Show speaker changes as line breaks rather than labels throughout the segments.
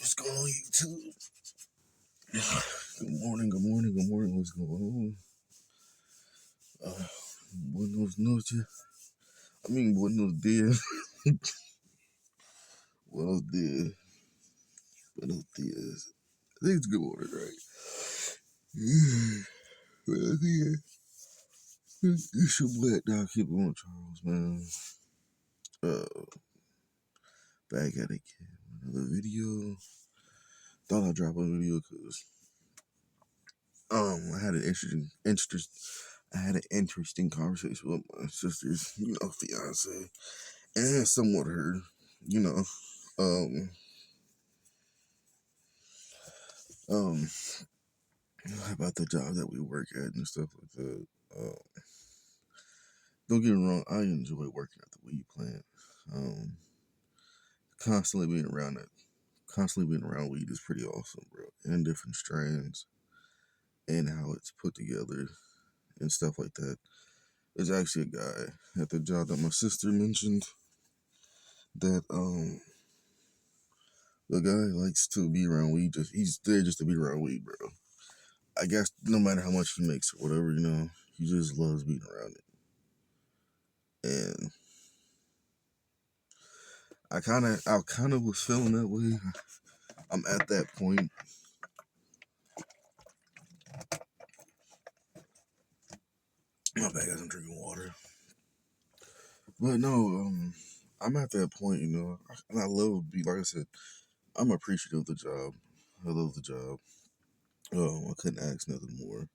What's going on, YouTube? Good morning, good morning, good morning. What's going on? Buenos noches. Buenos dias. Buenos dias. Buenos dias. I think it's good morning, right? Buenos dias. It's your black dog. Keep it on, Charles, man. Uh, Back at it again. Another video. Thought I'd drop a video because I had an interesting conversation with my sister's, fiance, and somewhat her, you know, um, um, about the job that we work at and stuff like that. Don't get me wrong, I enjoy working at the weed plant. Um, constantly being around weed is pretty awesome, bro. And different strands and how it's put together and stuff like that. There's actually a guy at the job that my sister mentioned that the guy likes to be around weed. He's there just to be around weed, bro. I guess no matter how much he makes or whatever, he just loves being around it. And I kind of was feeling that way. I'm at that point. My bad, guys. I'm drinking water. But no, I'm at that point. And I love like I said, I'm appreciative of the job. I love the job. I couldn't ask nothing more.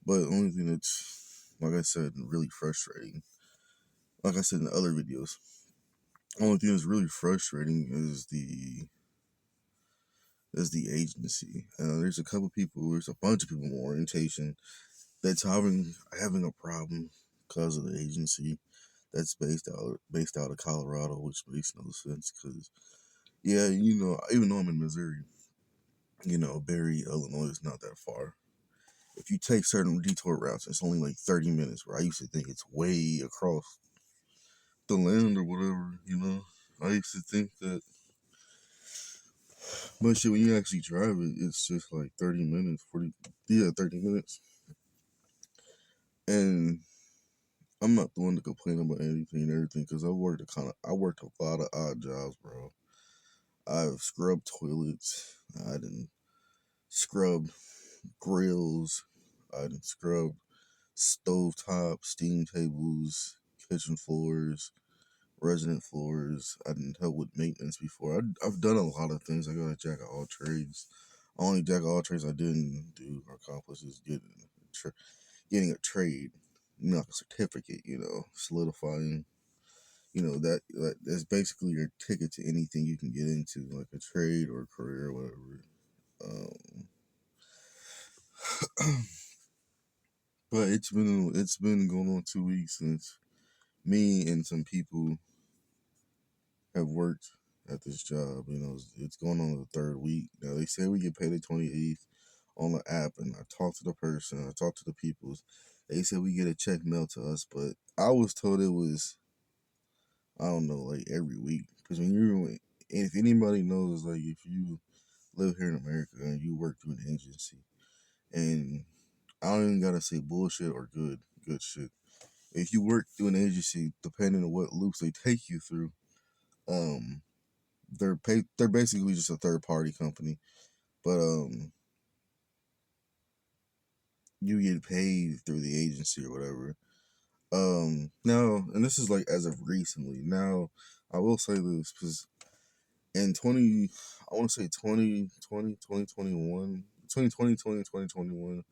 But the only thing that's, like I said, really frustrating. Like I said in the other videos, the only thing that's really frustrating is the agency. There's a bunch of people in orientation that's having a problem because of the agency that's based out of Colorado, which makes no sense. Because yeah, even though I'm in Missouri, Barry, Illinois is not that far. If you take certain detour routes, it's only like 30 minutes. Where I used to think it's way across the land or whatever. I used to think that, but shit, when you actually drive it, it's just like 30 minutes, 30 minutes. And I'm not the one to complain about anything and everything because I worked a lot of odd jobs, bro. I've scrubbed toilets. I done scrubbed grills. I done scrubbed stovetop, steam tables, kitchen floors, resident floors. I done help with maintenance before. I've done a lot of things. I got a jack of all trades. Only jack of all trades I didn't do or accomplish is getting a trade, not a certificate. Solidifying. That's basically your ticket to anything you can get into, like a trade or a career or whatever. But it's been going on 2 weeks since me and some people have worked at this job. It's going on the third week now. They say we get paid the 28th on the app, and I talked to the person, I talked to the people. They said we get a check mailed to us, but I was told it was, I don't know, like every week. Because if anybody knows, like if you live here in America and you work through an agency, and I don't even gotta say bullshit or good shit. If you work through an agency, depending on what loops they take you through, um, they're basically just a third party company, but you get paid through the agency or whatever. Now, and this is like as of recently. Now, I will say this because in 20, I want to say 2020, 2021, 2020, 2021,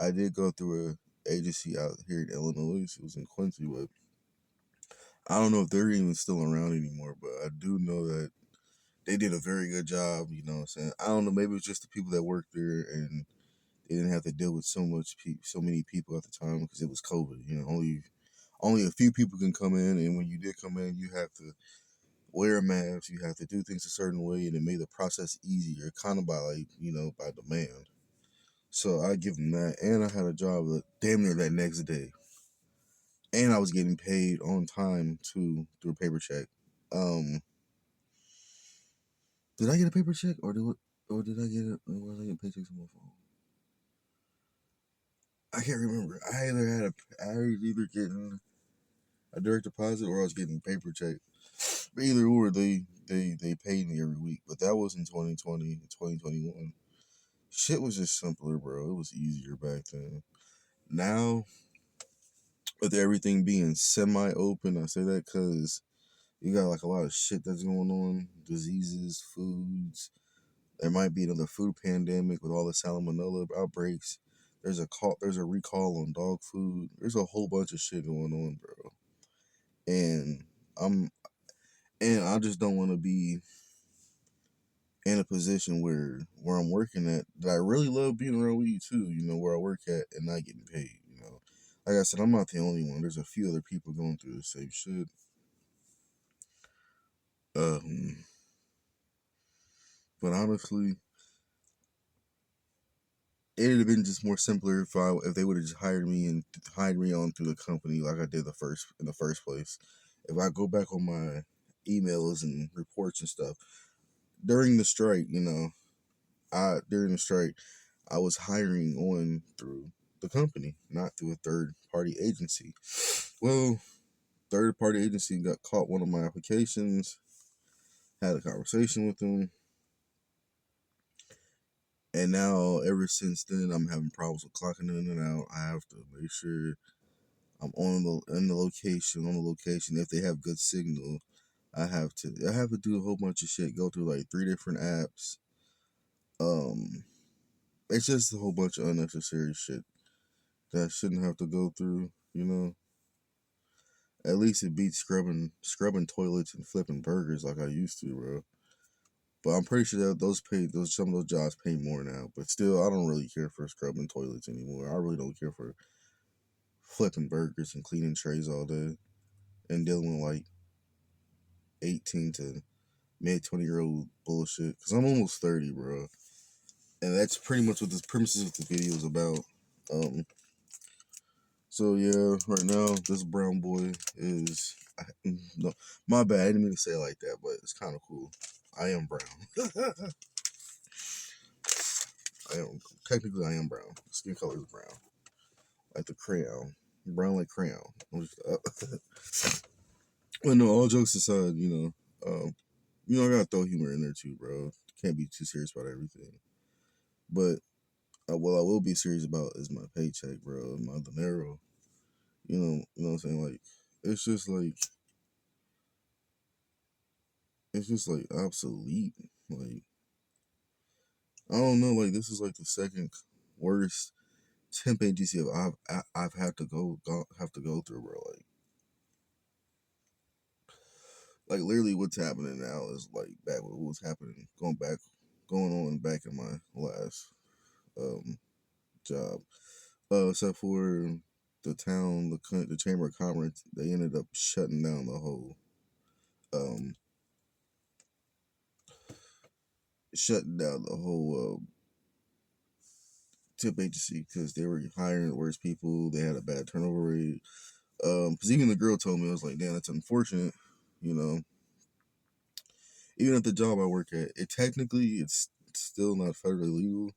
I did go through a agency out here in Illinois. It was in Quincy, but I don't know if they're even still around anymore. But I do know that they did a very good job. You know what I'm saying? I don't know. Maybe it's just the people that worked there and they didn't have to deal with so many people at the time because it was COVID. Only a few people can come in, and when you did come in, you have to wear a mask. You have to do things a certain way, and it made the process easier, kind of by demand. So I give them that, and I had a job that damn near that next day, and I was getting paid on time too through a paper check. Um, Did I get a paper check or did I get it? Or was I getting paychecks on my phone? I can't remember. I was either getting a direct deposit or I was getting paper check. But either or, they paid me every week. But that was in 2020, 2021. Shit was just simpler, bro. It was easier back then. Now, with everything being semi-open, I say that because you got like a lot of shit that's going on, diseases, foods. There might be another food pandemic with all the salmonella outbreaks. There's a recall on dog food. There's a whole bunch of shit going on, bro. And I'm and I just don't want to be in a position where I'm working at that I really love being around weed too, where I work at and not getting paid. Like I said, I'm not the only one. There's a few other people going through the same shit. Um, but honestly, it'd have been just more simpler if they would have just hired me on through the company like I did in the first place. If I go back on my emails and reports and stuff during the strike, during the strike, I was hiring on through the company, not through a third party agency. Well, third party agency got caught one of my applications, had a conversation with them, and now ever since then I'm having problems with clocking in and out. I have to make sure I'm on the location. If they have good signal, I have to do a whole bunch of shit, go through like three different apps. Um it's just a whole bunch of unnecessary shit that I shouldn't have to go through. At least it beats scrubbing toilets and flipping burgers like I used to, bro. But I'm pretty sure that those some of those jobs pay more now. But still, I don't really care for scrubbing toilets anymore. I really don't care for flipping burgers and cleaning trays all day and dealing with like 18 to mid 20-year-old bullshit. Cause I'm almost 30, bro, and that's pretty much what this premises of the video is about. Um, so yeah, right now this brown boy is no, my bad. I didn't mean to say it like that, but it's kind of cool. I am brown. I am technically I am brown. Skin color is brown, like the crayon, brown like crayon. But no, all jokes aside, I gotta throw humor in there too, bro. Can't be too serious about everything. But what I will be serious about is my paycheck, bro, my dinero. You know what I'm saying? Like, it's just like it's just like obsolete. Like, I don't know. Like, this is like the second worst temp agency I've had to have to go through, bro. Like literally, what's happening now is like back what was happening going on back in my last um job. Except for the chamber of commerce, they ended up um shutting down the whole tip agency because they were hiring the worst people. They had a bad turnover rate. Because even the girl told me, I was like, damn, that's unfortunate. You know, even at the job I work at, it's still not federally legal,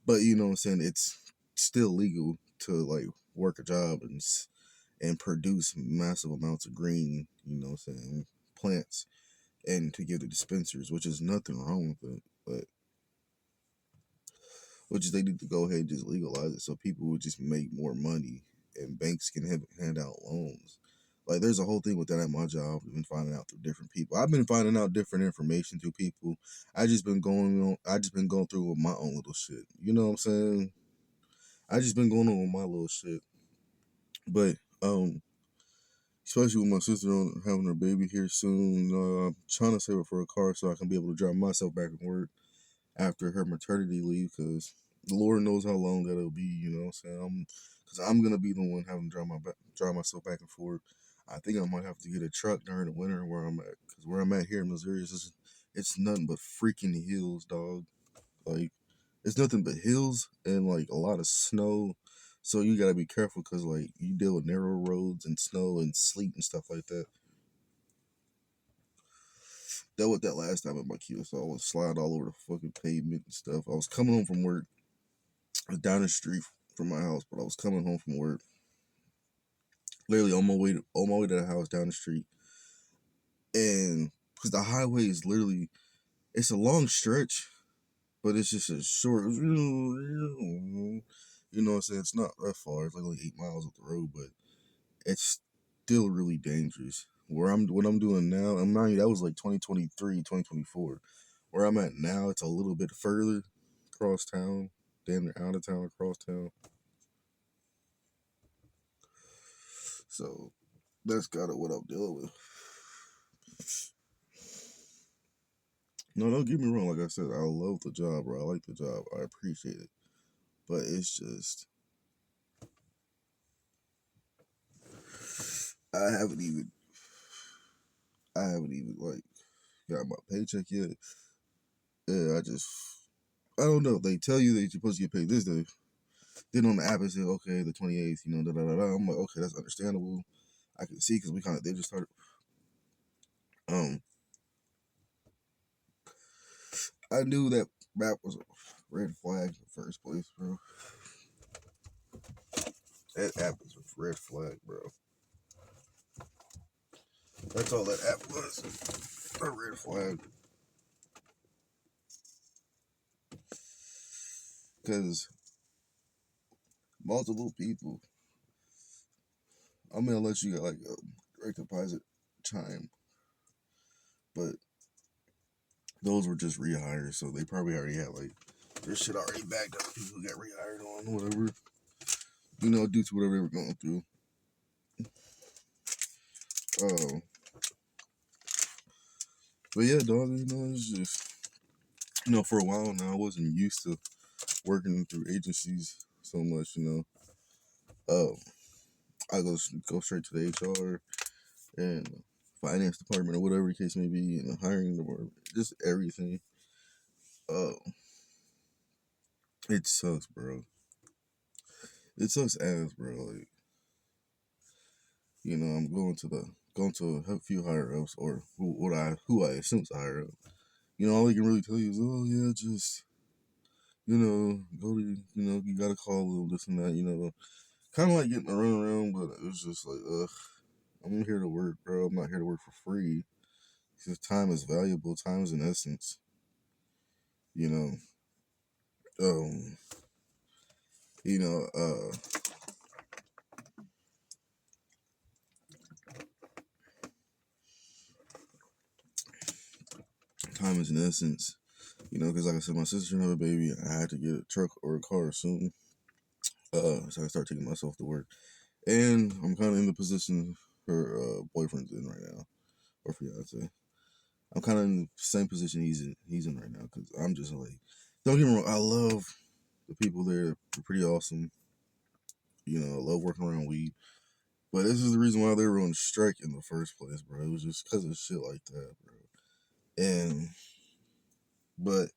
but you know what I'm saying, it's still legal to like work a job and produce massive amounts of green, plants and to give to dispensers, which is nothing wrong with it, but which is they need to go ahead and just legalize it so people would just make more money and banks can hand out loans. Like there's a whole thing with that at my job. I've been finding out through different people. I've been finding out different information through people. I just been going through with my own little shit. You know what I'm saying? I just been going on with my little shit. But especially with my sister having her baby here soon, I'm trying to save up for a car so I can be able to drive myself back and work after her maternity leave, because the Lord knows how long that'll be. You know what I'm saying? Because I'm gonna be the one having to drive myself back and forth. I think I might have to get a truck during the winter where I'm at, because where I'm at here in Missouri is it's nothing but freaking hills, dog. Like it's nothing but hills and like a lot of snow. So you gotta be careful because like you deal with narrow roads and snow and sleet and stuff like that. dealt with that last time at my Kia, so I was sliding all over the fucking pavement and stuff. I was coming home from work, down the street from my house, but I was coming home from work, literally on my way to the house down the street, and because the highway is literally, it's a long stretch, but it's just a short, you know what I'm saying? It's not that far. It's like 8 miles up the road, but it's still really dangerous. What I'm doing now, I'm not, that was like 2023, 2024. Where I'm at now, it's a little bit further across town, damn near out of town, across town. So that's kind of what I'm dealing with. No, don't get me wrong. Like I said, I love the job, bro. I like the job. I appreciate it. But it's just, I haven't even, like got my paycheck yet. Yeah, I don't know. They tell you that you're supposed to get paid this day. Then on the app it said, okay, the 28th, da da da da. I'm like, okay, that's understandable. I can see because they just started. Um, I knew that rap was a red flag in the first place, bro. That app is a red flag, bro. That's all that app was. A red flag. Because multiple people, I mean, unless you got like a direct deposit chime, but those were just rehires, so they probably already had like their shit already backed up. People who got rehired on, whatever, due to whatever they were going through. Uh, but yeah, dog, it's just, for a while now, I wasn't used to working through agencies so much, Um, I go straight to the HR and finance department or whatever the case may be, and the hiring department, just everything. Uh, it sucks, bro. It sucks ass, bro. Like, I'm going to a few higher ups, or who I assume is a higher up. All they can really tell you is, oh yeah, just go to, you gotta call them, this and that, kind of like getting a run around, but it was just like, ugh, I'm here to work, bro. I'm not here to work for free. Because time is valuable. Time is an essence. You know, um, you know, uh, time is an essence. Because like I said, my sister had a baby. I had to get a truck or a car soon. So I start taking myself to work, and I'm kind of in the position her boyfriend's in right now, or fiance. I'm kind of in the same position he's in right now, because I'm just like, don't get me wrong, I love the people there. They're pretty awesome. I love working around weed. But this is the reason why they were on strike in the first place, bro. It was just because of shit like that, bro. And but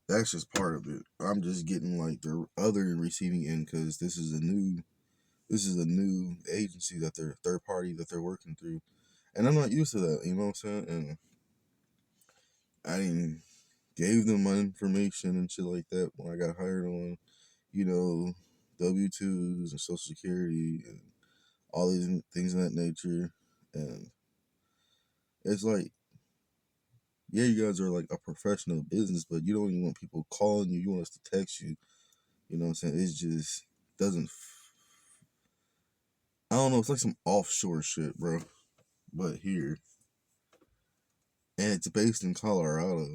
that's just part of it. I'm just getting like the other receiving end, because this is a new agency that they're third party that they're working through, and I'm not used to that. You know what I'm saying? And I didn't gave them my information and shit like that when I got hired on, you know, W-2s and Social Security and all these things of that nature, and it's like, yeah, you guys are like a professional business, but you don't even want people calling you. You want us to text you. You know what I'm saying? It's just doesn't. I don't know. It's like some offshore shit, bro. But here, and it's based in Colorado.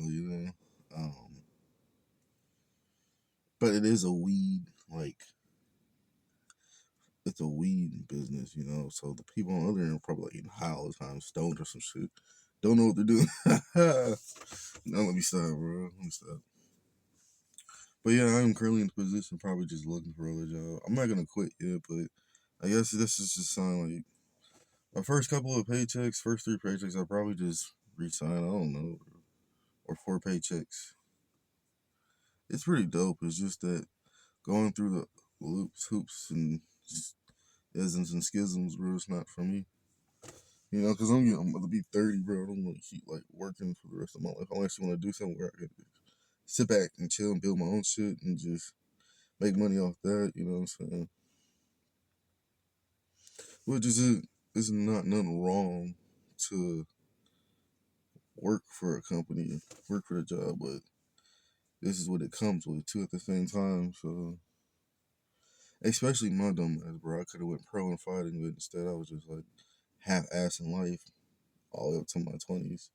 But it is a weed, like, it's a weed business. So the people on the other end are probably like getting high all the time, stoned or some shit. Don't know what they're doing. No, let me stop, bro. Let me stop. But yeah, I'm currently in the position, probably just looking for other job. I'm not gonna quit yet, but I guess this is just sign like my first couple of paychecks, first three paychecks. I'll probably just resign. I don't know, or four paychecks. It's pretty dope. It's just that going through the loops, hoops, and just isms and schisms, bro, it's not for me. You know, because I'm going to be 30, bro. I don't want to keep like working for the rest of my life. I actually want to do something where I can sit back and chill and build my own shit and just make money off that. You know what I'm saying? Which is not nothing wrong to work for a company, work for a job, but this is what it comes with too at the same time. So, especially my dumb ass, bro. I could have went pro in fighting, but instead I was just like half ass in life all the way up to my 20s,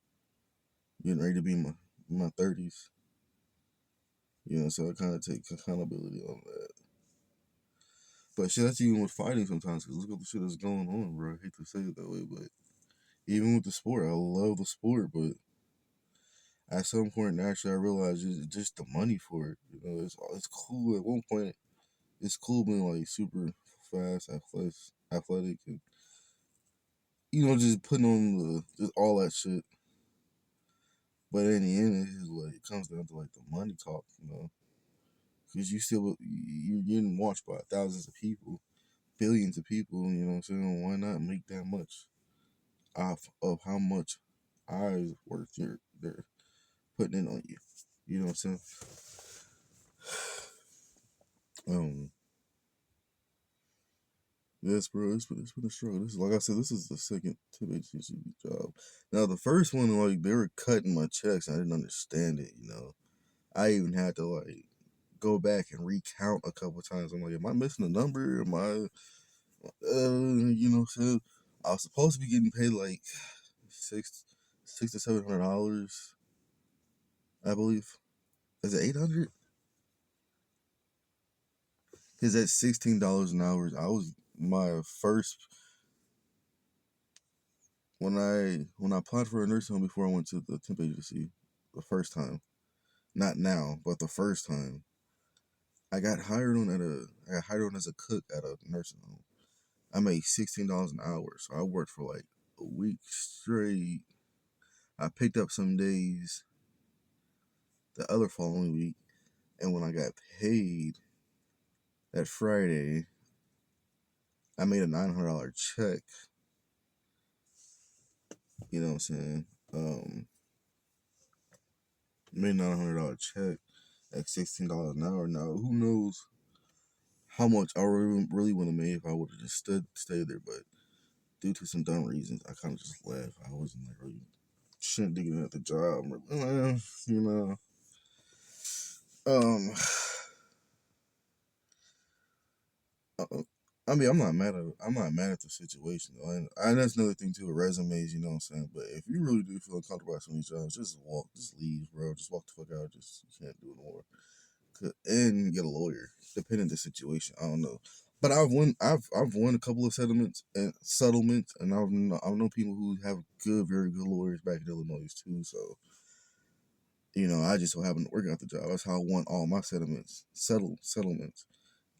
getting ready to be my 30s. You know, so I kind of take accountability on that. But shit, that's even with fighting sometimes. Cause look at the shit that's going on, bro. I hate to say it that way, but even with the sport, I love the sport, but at some point, naturally, I realized it's just the money for it. You know, it's cool. At one point, it's cool being like super fast, athletic, and you know, just putting on just all that shit. But in the end, it's just like it comes down to like the money talk, you know, because you're getting watched by thousands of people, billions of people. You know what I'm saying? Why not make that much off of how much eyes worth they're putting in on you? You know what I'm saying? Um, yes, bro. It's been a struggle. This is like I said. This is the second tip agency job. Now the first one, like they were cutting my checks. And I didn't understand it. You know, I even had to like go back and recount a couple times. I'm like, am I missing a number? Am I, you know, so I was supposed to be getting paid like six to $700, I believe. Is it 800? Because at $16 an hour, I was my first when I applied for a nursing home before I went to the temp agency the first time. Not now, but the first time. I got hired on as a cook at a nursing home. I made $16 an hour, so I worked for like a week straight. I picked up some days the other following week, and when I got paid that Friday, I made a $900 check. You know what I'm saying? Made a $900 check at $16 an hour. Now, who knows how much I really would have made if I would have just stayed there, but due to some dumb reasons, I kind of just left. I wasn't like really shit digging at the job. You know, um, uh, I mean, I'm not mad at the situation though, and that's another thing too with resumes. You know what I'm saying? But if you really do feel uncomfortable at some of these jobs, just leave, bro. Just walk the fuck out. Just you can't do it no more. And get a lawyer, depending on the situation. I don't know, but I've won a couple of settlements, and I've known people who have very good lawyers back in Illinois too. So you know, I just so happened to work out the job. That's how I won all my settlements,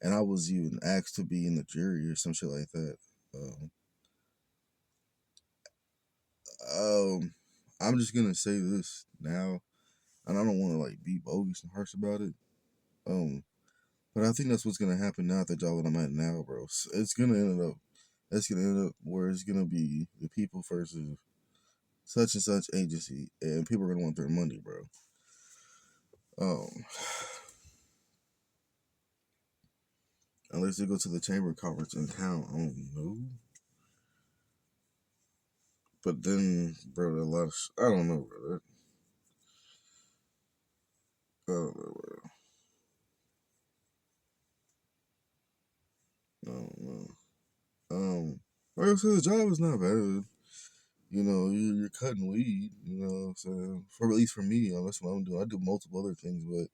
and I was even asked to be in the jury or some shit like that. Um, um, I'm just gonna say this now, and I don't want to like be bogus and harsh about it. Um, But I think that's what's gonna happen now at the job that I'm at now, bro. It's gonna end up. It's gonna end up where it's gonna be the people versus such and such agency, and people are gonna want their money, bro. Um, unless they go to the chamber conference in town, I don't know. But then, bro, I don't know, bro. I don't know, bro. I don't know. Like I said, the job is not bad. You know, you're cutting weed. You know what I'm saying? For at least for me, that's what I'm doing. I do multiple other things, but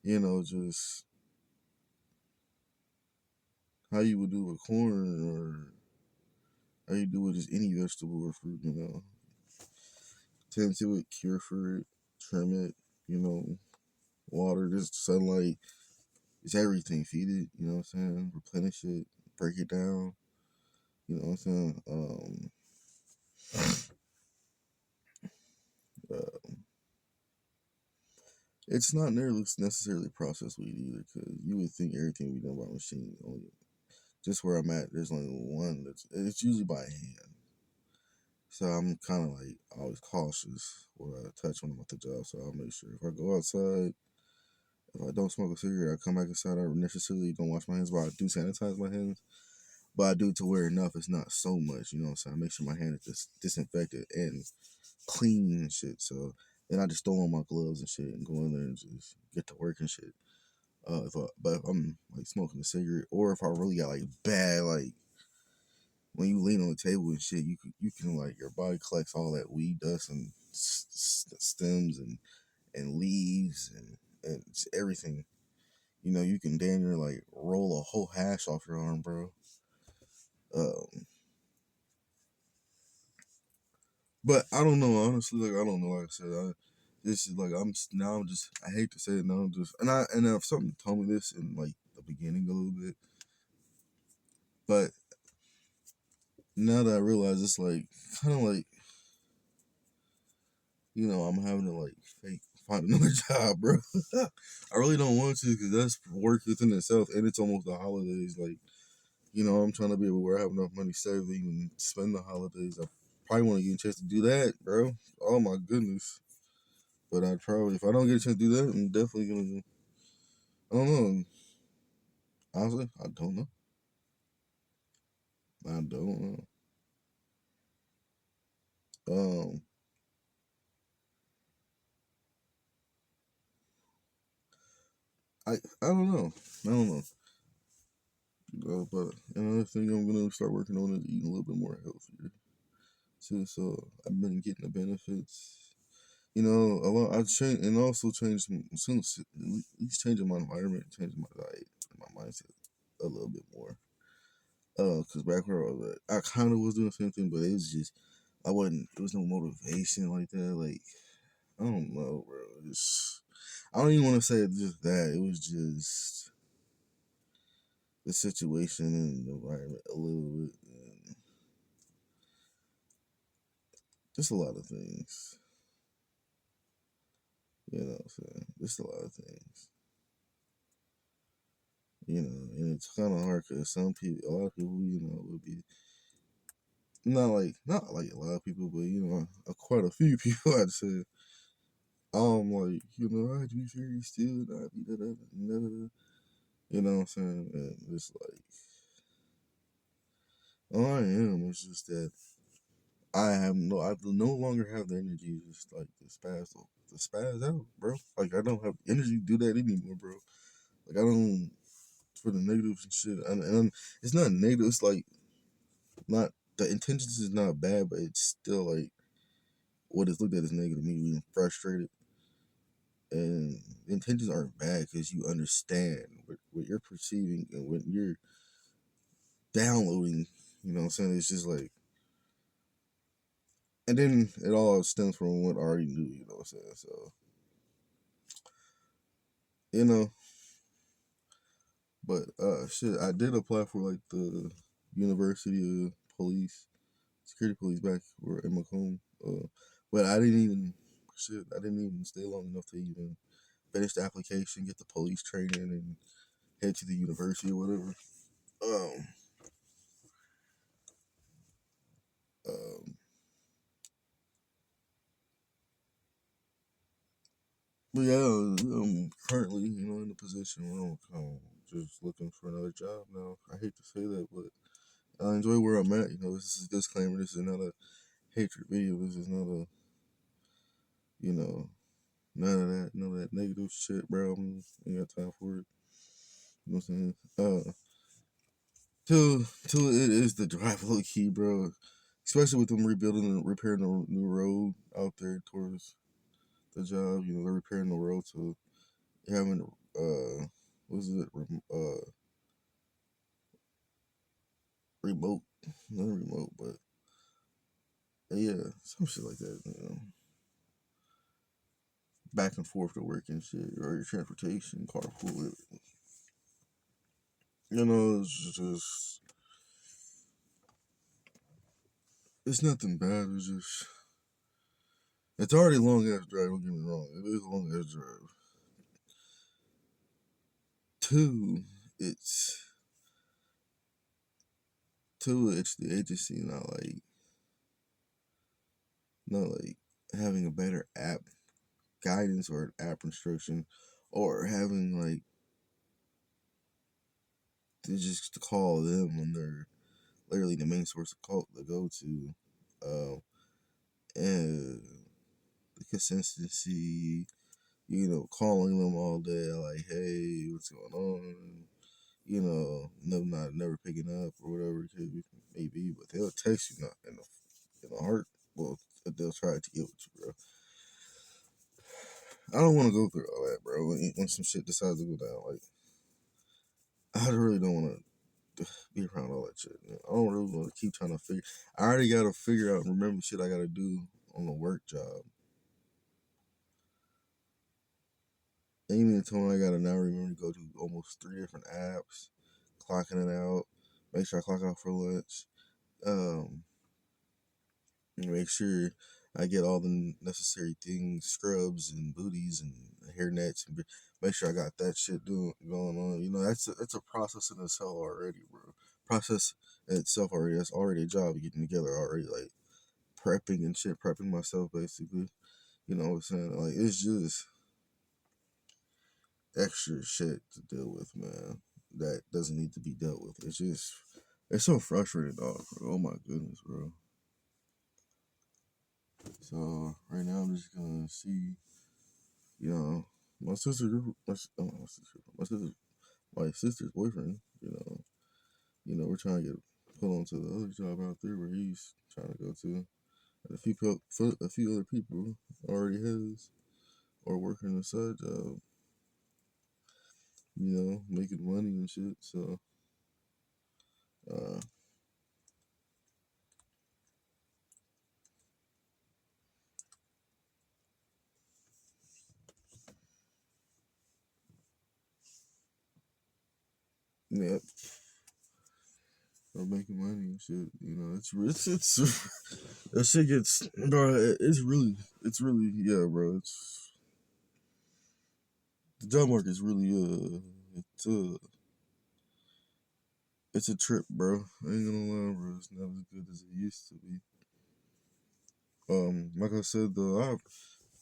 you know, just how you would do with corn or how you do with just any vegetable or fruit, you know. Tend to it, cure for it, trim it, you know, water, just sunlight, it's everything. Feed it, you know what I'm saying? Replenish it, break it down, you know what I'm saying? Uh, it's not nearly necessarily processed weed either, because you would think everything would be done by machine. Only just where I'm at, there's only one it's usually by hand. So I'm kind of like always cautious what I touch when I'm at the job. So I'll make sure if I go outside, if I don't smoke a cigarette, I come back inside. I necessarily don't wash my hands, but I do sanitize my hands. But I do to where enough it's not so much, you know what I'm saying? I make sure my hand is disinfected and clean and shit. So then I just throw on my gloves and shit and go in there and just get to work and shit. But if I'm like smoking a cigarette, or if I really got like bad, like when you lean on the table and shit, you can like your body collects all that weed dust and stems and leaves and just everything. You know, you can damn near like roll a whole hash off your arm, bro. Um, but I don't know, honestly. Like I don't know. Like I said, this is like now. I'm just. I hate to say it now. I'm just and if something told me this in like the beginning a little bit, but now that I realize it's like kind of like I'm having to like fake find another job, bro. I really don't want to because that's work within itself, and it's almost the holidays. Like I'm trying to be able where I have enough money saved to even spend the holidays. I probably want to get a chance to do that, bro. Oh my goodness. But I'd probably, if I don't get a chance to do that, I'm definitely gonna. I don't know. Honestly, I don't know. I don't know. I don't know. I don't know. But another thing I'm gonna start working on is eating a little bit more healthier too. So I've been getting the benefits. A lot. I changed and also changed soon. At least changing my environment, changing my diet, my mindset a little bit more. Cause back where I was at, I kind of was doing the same thing, but it was just I wasn't. There was no motivation like that. Like I don't know, bro. I don't even want to say it's just that. It was just the situation and the environment a little bit, and just a lot of things. You know what I'm saying? Just a lot of things. And it's kind of hard because a lot of people, would be not like a lot of people, but quite a few people. I'd say, like, I had to be very still, not be da da da da. You know what I'm saying? And it's like, all I am. It's just that I no longer have the energy just like to spaz out, bro. Like I don't have energy to do that anymore, bro. Like I don't for the negatives and shit. And it's not negative. It's like not the intentions is not bad, but it's still like what is looked at as negative. Me being frustrated, and the intentions aren't bad because you understand what you're perceiving and what you're downloading. You know what I'm saying? It's just like, and then it all stems from what I already knew. You know what I'm saying? So you know, but shit, I did apply for like the University of Police, Security Police back where in Macomb. But I didn't even stay long enough to even finish the application, get the police training, and head to the university or whatever. Um, um, but yeah, I'm currently, in a position where I'm just looking for another job now. I hate to say that, but I enjoy where I'm at. This is a disclaimer. This is not a hatred video. This is not a, you know, none of that negative shit, bro. I ain't got time for it. You know what I'm saying? Till it is the drive low key, bro. Especially with them rebuilding and repairing the new road out there towards the job. They're repairing the road, so having what is it? Remote, not remote, but yeah, some shit like that. Back and forth to work and shit, or your transportation, carpool. It's just it's nothing bad. It's already a long ass drive. Don't get me wrong, it is a long ass drive. Two, it's it's the agency not like not like having a better app guidance or an app instruction, or having like to just call them when they're literally the main source of call to go to. And the consistency, calling them all day, like, hey, what's going on? Them not never picking up or whatever it could may be, but they'll text you not in a heart. Well, they'll try to get with you, bro. I don't want to go through all that, bro. When some shit decides to go down, like, I really don't want to be around all that shit. Man. I don't really want to keep trying to figure. I already got to figure out and remember shit I got to do on the work job. And even until I got to now remember to go to almost 3 different apps, clocking it out, make sure I clock out for lunch, um, make sure I get all the necessary things, scrubs and booties and hair nets, and make sure I got that shit going on. That's a process in itself already, bro. Process in itself already. That's already a job getting together already, like prepping and shit, prepping myself basically. You know what I'm saying? Like it's just extra shit to deal with, man. That doesn't need to be dealt with. It's so frustrating, dog. Bro. Oh my goodness, bro. So right now I'm just gonna see, you know, my sister, my sister's boyfriend. We're trying to get put onto the other job out there where he's trying to go to. And a few other people already has or working a side job, making money and shit. So, uh, yeah, or making money and shit. It's that shit gets, bro. It's really, yeah, bro. The job market is really, it's a, it's a trip, bro. I ain't gonna lie, bro. It's not as good as it used to be. Like I said though,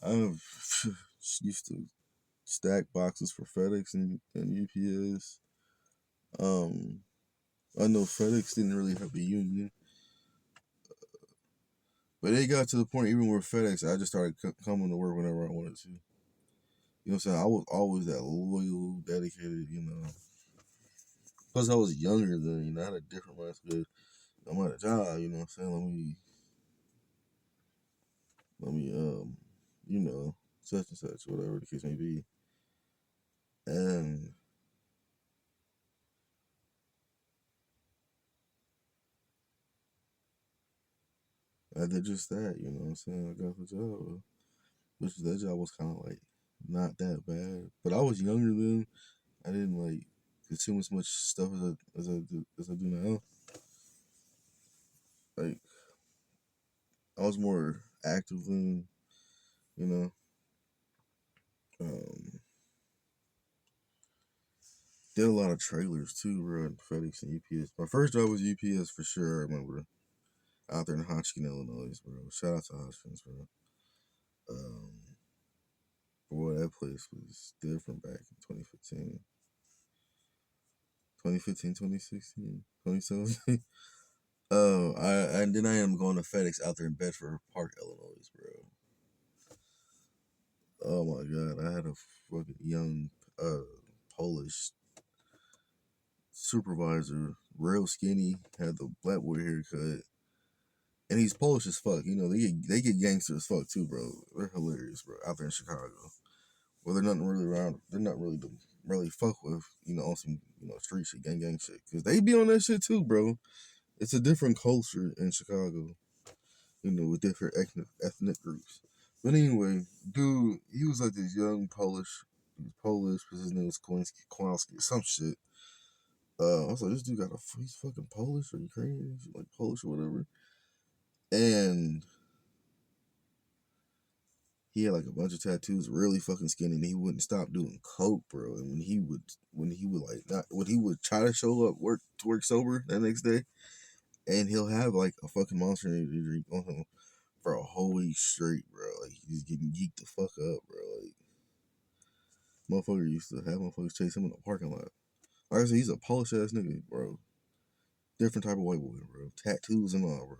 I've used to stack boxes for FedEx and UPS. Um, I know FedEx didn't really have a union, but it got to the point even with FedEx, I just started coming to work whenever I wanted to. You know what I'm saying? I was always that loyal, dedicated, Plus, I was younger then, I had a different mindset. I'm at a job, you know what I'm saying? Let me, such and such, whatever the case may be. And I did just that, you know what I'm saying? I got the job, which that job was kind of like not that bad. But I was younger then. I didn't like consume as much stuff as I do now. Like I was more active then, you know. Um, did a lot of trailers too, bro. And FedEx and UPS. My first job was UPS for sure. I remember out there in Hodgkin, Illinois, bro. Shout out to Hodgkins, bro. Um, boy, that place was different back in 2015. 2015, 2016, 2017. Oh, and then I am going to FedEx out there in Bedford Park, Illinois, bro. Oh my god, I had a fucking young Polish supervisor, real skinny, had the black boy haircut, and he's Polish as fuck. They get gangster as fuck too, bro. They're hilarious, bro. Out there in Chicago, well, they're not really around. They're not really to really fuck with, on some street shit, gang shit, because they be on that shit too, bro. It's a different culture in Chicago, with different ethnic groups. But anyway, dude, he was like this young Polish. He was Polish, but his name was Kowalski or some shit. I was like, this dude he's fucking Polish or Ukrainian, he's like Polish or whatever. And he had like a bunch of tattoos, really fucking skinny, and he wouldn't stop doing coke, bro. And when he would like not when he would try to show up to work sober that next day, and he'll have like a fucking monster energy drink on him, for a whole week straight, bro. Like he's getting geeked the fuck up, bro. Like motherfucker used to have motherfuckers chase him in the parking lot. Like I said, he's a polish ass nigga, bro. Different type of white boy, bro. Tattoos and all, bro.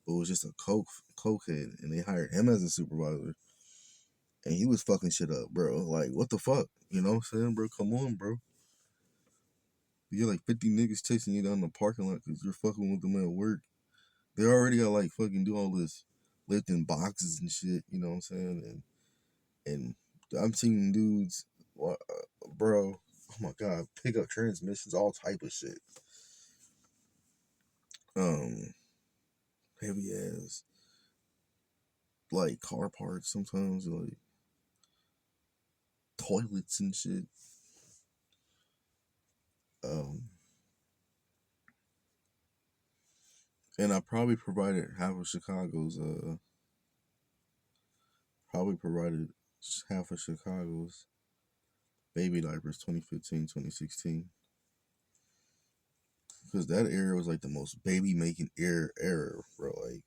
But it was just a cokehead, and they hired him as a supervisor, and he was fucking shit up, bro. Like what the fuck, you know what I'm saying, bro? Come on, bro. You get like 50 niggas chasing you down the parking lot because you're fucking with them at work. They already got like fucking do all this lifting boxes and shit, you know what I'm saying? And I'm seeing dudes, bro, oh my god, pick up transmissions, all type of shit. Um, Heavy ass like car parts sometimes, like toilets and shit. Um, and I probably provided half of Chicago's baby diapers 2015, 2016. Because that era was like the most baby making era, bro. Like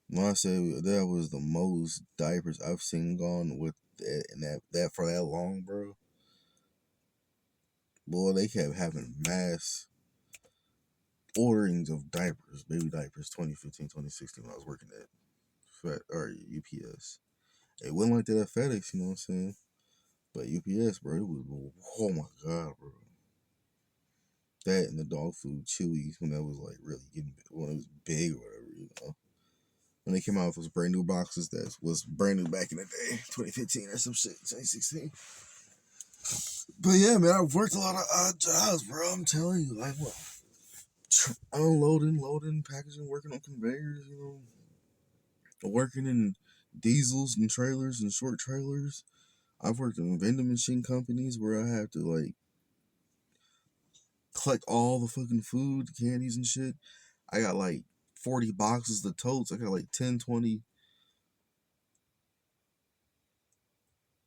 when I say that was the most diapers I've seen gone with that and that for that long, bro. Boy, they kept having mass orderings of diapers, baby diapers, 2015, 2016 when I was working at UPS. It wasn't like that at FedEx, you know what I'm saying? But UPS, bro, it was, oh my god, bro. That and the dog food, Chewies, when that was like really getting, when it was big or whatever, you know. When they came out with those brand new boxes that was brand new back in the day, 2015 or some shit, 2016. But yeah, man, I've worked a lot of odd jobs, bro. I'm telling you, like what, unloading, loading, packaging, working on conveyors, you know, working in diesels and trailers and short trailers. I've worked in vending machine companies where I have to like collect all the fucking food, candies and shit. I got like 40 boxes of totes. I got like 10, 20.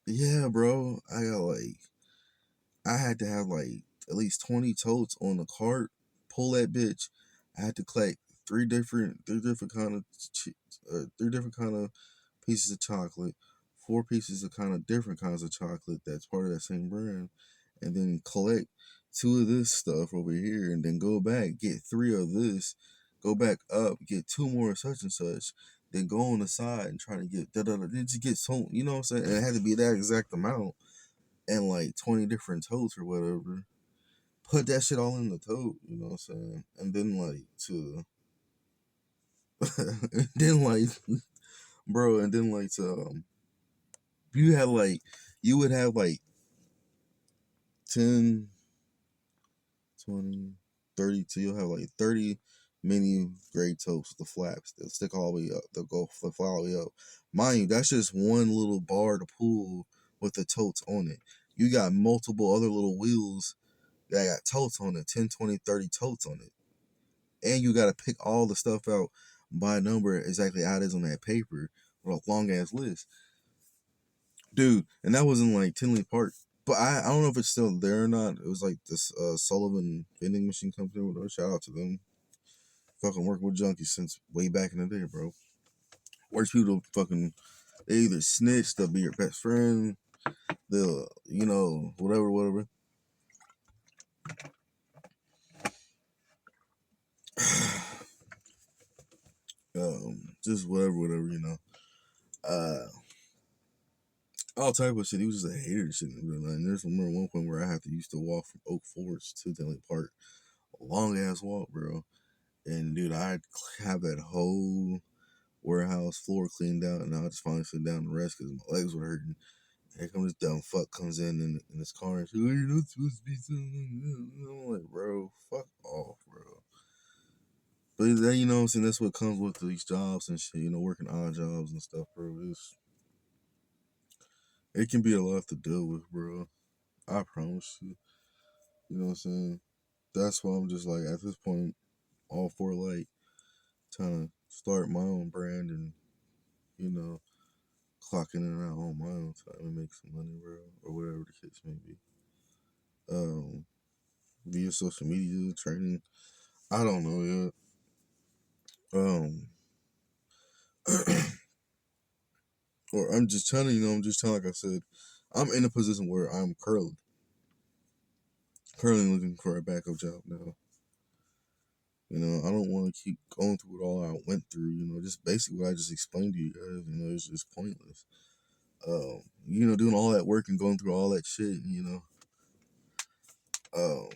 Yeah, bro. I had to have like at least 20 totes on the cart. Pull that bitch. I had to collect three different kind of, three different kind of pieces of chocolate, four pieces of kind of different kinds of chocolate that's part of that same brand, and then collect two of this stuff over here, and then go back get three of this, go back up get two more such and such, then go on the side and try to get then just get so you know what I'm saying. And it had to be that exact amount and like 20 different totes or whatever. Put that shit all in the tote, you know what I'm saying, and then like to and then like bro, and then like to you had like you would have like 10, 20, 30. So you'll have like 30 mini grade toast, the flaps. They'll stick all the way up. They'll go fly all the way up. Mind you, that's just one little bar to pull with the totes on it. You got multiple other little wheels that got totes on it, 10, 20, 30 totes on it. And you got to pick all the stuff out by number exactly how it is on that paper with a long ass list. Dude, and that was in like Tinley Park. But I don't know if it's still there or not. It was like this Sullivan vending machine company. Whatever. Shout out to them. Fucking working with junkies since way back in the day, bro. Worst people fucking they either snitch, they'll be your best friend, they'll whatever. Just whatever, Uh, all type of shit. He was just a hater and shit. And there's one point where I had to used to walk from Oak Forest to Tinley Park, a long ass walk, bro. And dude, I'd have that whole warehouse floor cleaned out, and I just finally sit down and rest because my legs were hurting. Here comes this dumb fuck comes in his car and says, "Oh, you're not supposed to be something." I'm like, bro, fuck off, bro. But then you know what I'm saying. That's what comes with these jobs and shit. You know, working odd jobs and stuff, bro. It can be a lot to deal with, bro. I promise you. You know what I'm saying. That's why I'm just like at this point, all for like trying to start my own brand and you know clocking in and out on my own time and make some money, bro, or whatever the case may be. Um, Via social media training, I don't know yet. Um, Or I'm just telling you know, I'm just telling like I said, I'm in a position where I'm currently looking for a backup job now. You know, I don't want to keep going through it all I went through. You know, just basically what I just explained to you guys. You know, it's just pointless. You know, doing all that work and going through all that shit. You know, um,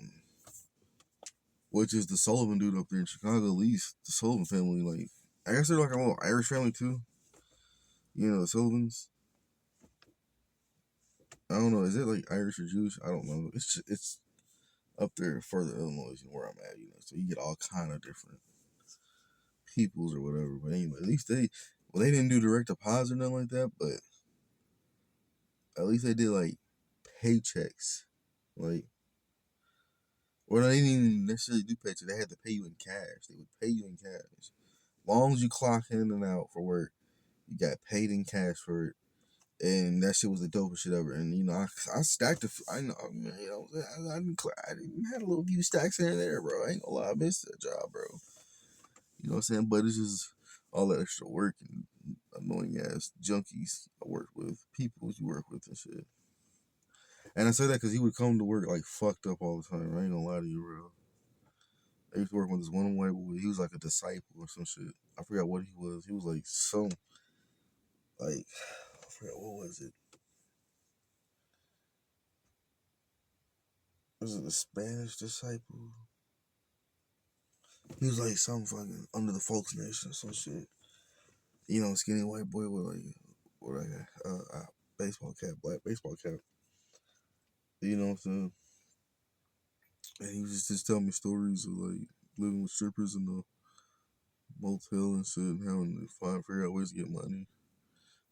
which is the Sullivan dude up there in Chicago. At least the Sullivan family, like I guess they're like a little Irish family too. You know, the Sullivans. I don't know. Is it like Irish or Jewish? I don't know. It's up there further Illinois than where I'm at. You know, so you get all kind of different peoples or whatever. But anyway, at least they didn't do direct deposit or nothing like that. But at least they did like paychecks, like or they didn't even necessarily do paychecks. They had to pay you in cash. They would pay you in cash. As long as you clock in and out for work, you got paid in cash for it. And that shit was the dopest shit ever. And you know, I stacked I know, man, you know, I didn't had a little few stacks here and there, bro. I ain't gonna lie, I missed that job, bro. You know what I'm saying? But it's just all that extra work and annoying ass junkies I work with, people you work with and shit. And I say that because he would come to work like fucked up all the time. I ain't gonna lie to you, bro. I used to work with this one white boy. He was like a disciple or some shit. I forgot what he was. He was like some like I forgot what was it. Was it a Spanish disciple? He was like some fucking under the folks nation or some shit. You know, skinny white boy with like a baseball cap, black baseball cap. You know what I'm saying? And he was just telling me stories of like living with strippers in the motel and shit, and having to figure out ways to get money,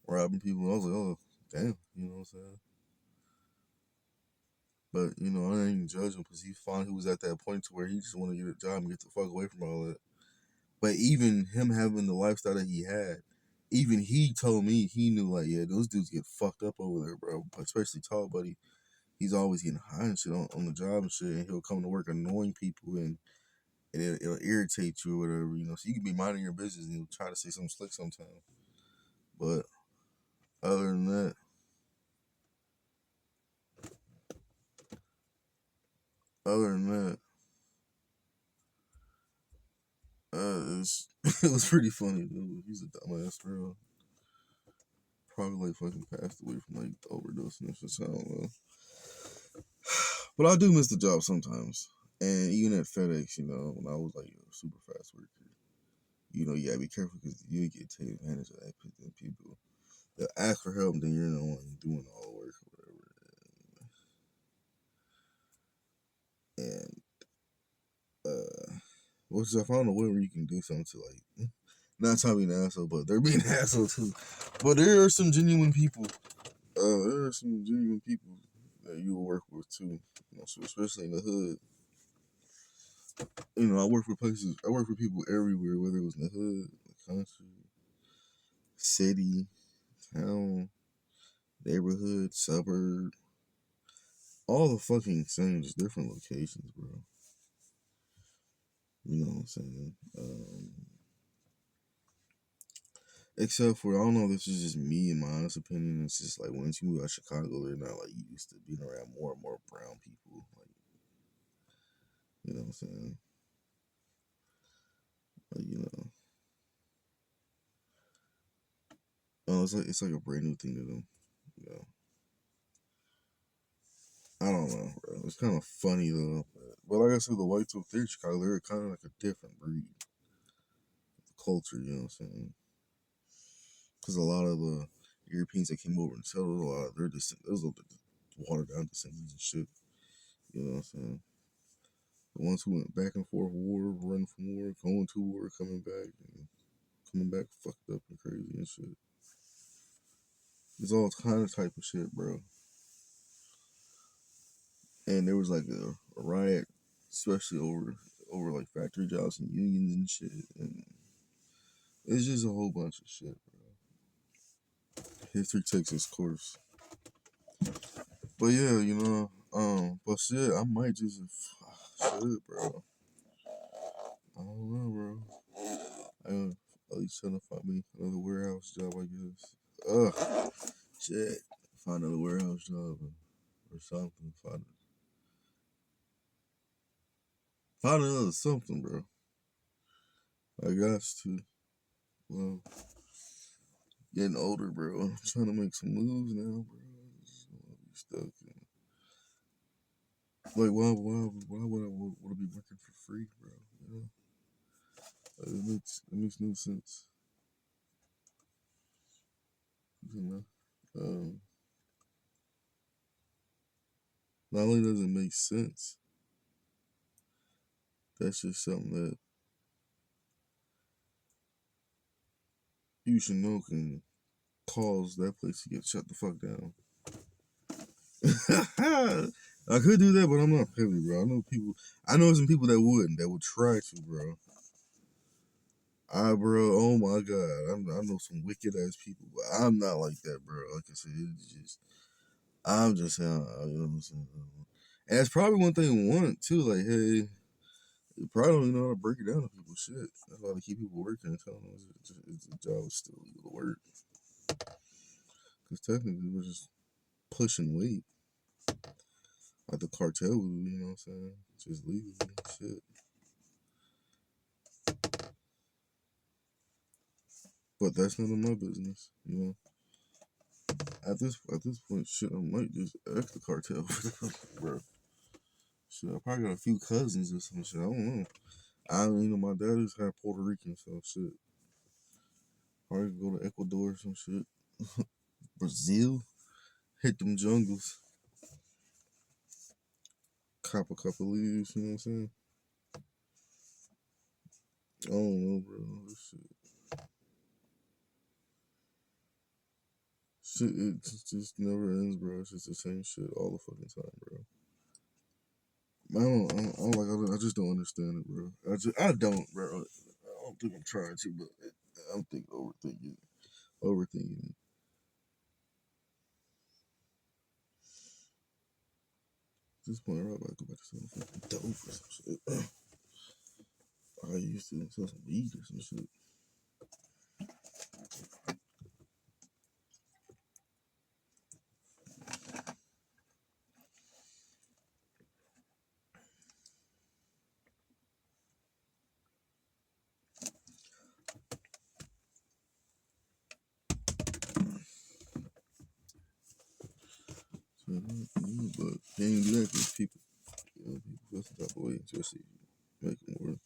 robbing people. I was like, oh, damn, you know what I'm saying? But you know, I didn't judge him because he found he was at that point to where he just wanted to get a job and get the fuck away from all that. But even him having the lifestyle that he had, even he told me he knew like, yeah, those dudes get fucked up over there, bro. Especially tall buddy. He's always getting high and shit on the job and shit, and he'll come to work annoying people and it'll irritate you or whatever, you know. So you can be minding your business and he'll try to say something slick sometimes. But other than that, other than that, it was pretty funny, dude. He's a dumbass, bro. Probably like fucking passed away from like overdosing or something. I don't know. But I do miss the job sometimes. And even at FedEx, you know, when I was like a super fast worker, you know, you gotta be careful because you get taken advantage of that people. They'll ask for help, then you're the one doing all the work or whatever. And which I found a way where you can do something to like not trying to be an asshole, but they're being an asshole too. But there are some genuine people. There are some genuine people that you will work with too. You know, so especially in the hood. You know, I work for places. I work for people everywhere, whether it was in the hood, the country, city, town, neighborhood, suburb, all the fucking same, just different locations, bro. You know what I'm saying? Except for I don't know. This is just me and my honest opinion. It's just like once you move out of Chicago, they're not like used to being around more and more brown people. Like you know what I'm saying? Like you know, it's like a brand new thing to them. You know, I don't know, bro. It's kind of funny though. But like I said, the whites up there in Chicago, they're kind of like a different breed, culture. You know what I'm saying? Because a lot of the Europeans that came over and settled, a lot of their those are the watered down descendants and shit. You know what I'm saying? The ones who went back and forth war, running from war, going to war, and coming back fucked up and crazy and shit. It's all kind of type of shit, bro. And there was like a riot, especially over like factory jobs and unions and shit. And it's just a whole bunch of shit, bro. History takes its course. But yeah, you know, but shit, I might just shit, bro. I don't know, bro. Oh, he's trying to find me another warehouse job, I guess. Ugh, shit. Find another warehouse job or something. Find another something, bro. I got to. Well, getting older, bro. I'm trying to make some moves now, bro. I'm stuck. Like, why would I want to be working for free, bro? You know, it makes no sense. You know, not only does it make sense, that's just something that you should know can cause that place to get shut the fuck down. I could do that, but I'm not petty, bro. I know people. I know some people that wouldn't. That would try to, bro. Bro. Oh my god. I know some wicked ass people, but I'm not like that, bro. Like I said, it's just. I'm just saying. You know what I'm saying. And that's probably one thing I want too. Like, hey, you probably don't even know how to break it down to people's shit. That's why they keep people working and telling them it's a job is still legal to work. Because technically, we're just pushing weight. Like the cartel would, you know what I'm saying? Just legal shit. But that's none of my business, you know. At this point, shit, I might just ask the cartel, bro. Shit, I probably got a few cousins or some shit. I don't know. My dad is half Puerto Rican, so shit. Probably go to Ecuador or some shit. Brazil, hit them jungles, cop a couple leaves. You know what I'm saying? I don't know, bro. This shit, it just never ends, bro. It's just the same shit all the fucking time, bro. I just don't understand it, bro. I don't, bro. I don't think I'm trying to, but I'm overthinking it. At this point, I'm about to go back to selling fucking dope or some shit. I used to sell some weed or some shit. So, but they ain't do that because people, people feel some type of way, especially making more.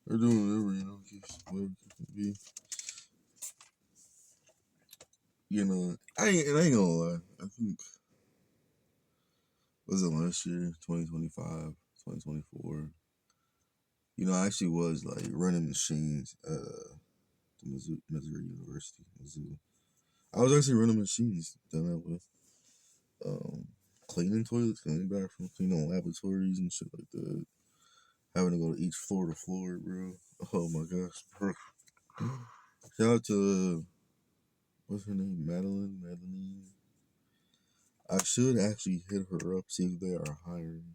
They're doing whatever, just whatever it can be. I ain't gonna lie. I think, was it last year, 2025, 2024? I actually was like running machines at the Missouri University, Mizzou. I was actually running machines done that with cleaning toilets, cleaning bathrooms, cleaning laboratories and shit like that. Having to go to each floor to floor, bro. Oh my gosh, bro. Shout out to what's her name, Madeline. I should actually hit her up, see if they are hiring.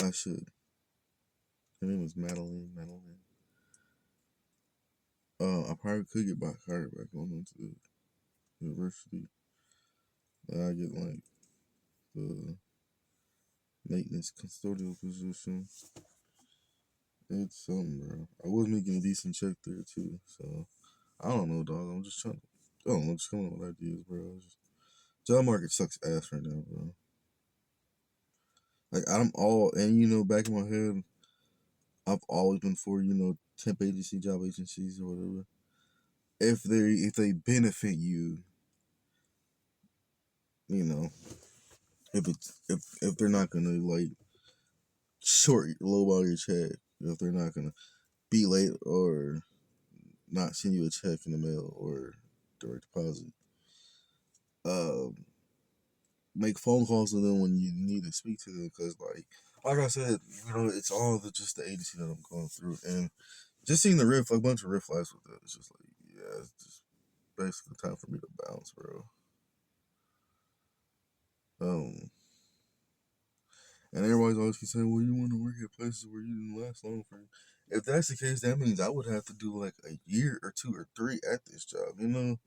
I should. Her name is Madeline. I probably could get hired back on into the university. I get like the maintenance custodial position. It's something, bro. I was making a decent check there too, so I don't know, dog. I'm just trying to, I don't know, just coming up with ideas, bro. Job market sucks ass right now, bro. Like I'm all, and back in my head, I've always been for temp agency, job agencies, or whatever. If they benefit you, you know, if they're not gonna like lowball your check, if they're not gonna be late or not send you a check in the mail or direct deposit, uh, make phone calls to them when you need to speak to them because like I said, it's all just the agency that I'm going through and just seeing a bunch of red flags with that. It's just like, yeah, it's just basically time for me to bounce, bro. Um, and everybody's always keep saying, well, you want to work at places where you didn't last long for. if that's the case, that means I would have to do like a year or 2 or 3 at this job, you know.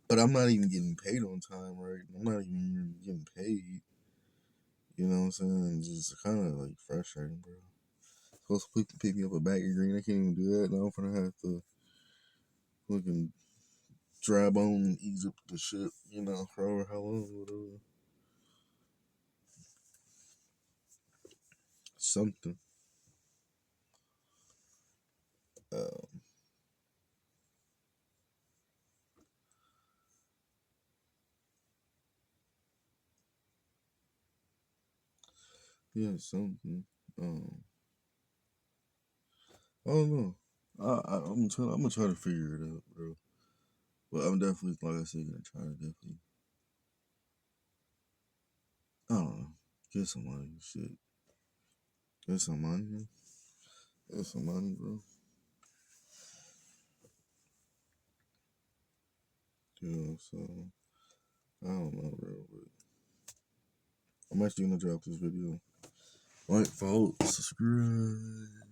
But I'm not even getting paid on time, right? I'm not even getting paid. You know what I'm saying? It's just kind of like frustrating, bro. Supposed to pick me up a bag of green. I can't even do that. Now I'm gonna have to fucking dry bone Egypt the shit, you know, for over how long, whatever. Something. Uh, yeah, something. Um, I don't know. I'm gonna try to figure it out, bro. But I'm definitely, like I said, gonna try to definitely. I don't know. Get some money, shit. Get some money. Get some money, bro. Yeah, so I don't know, bro. But I'm actually gonna drop this video. Like, folks, subscribe.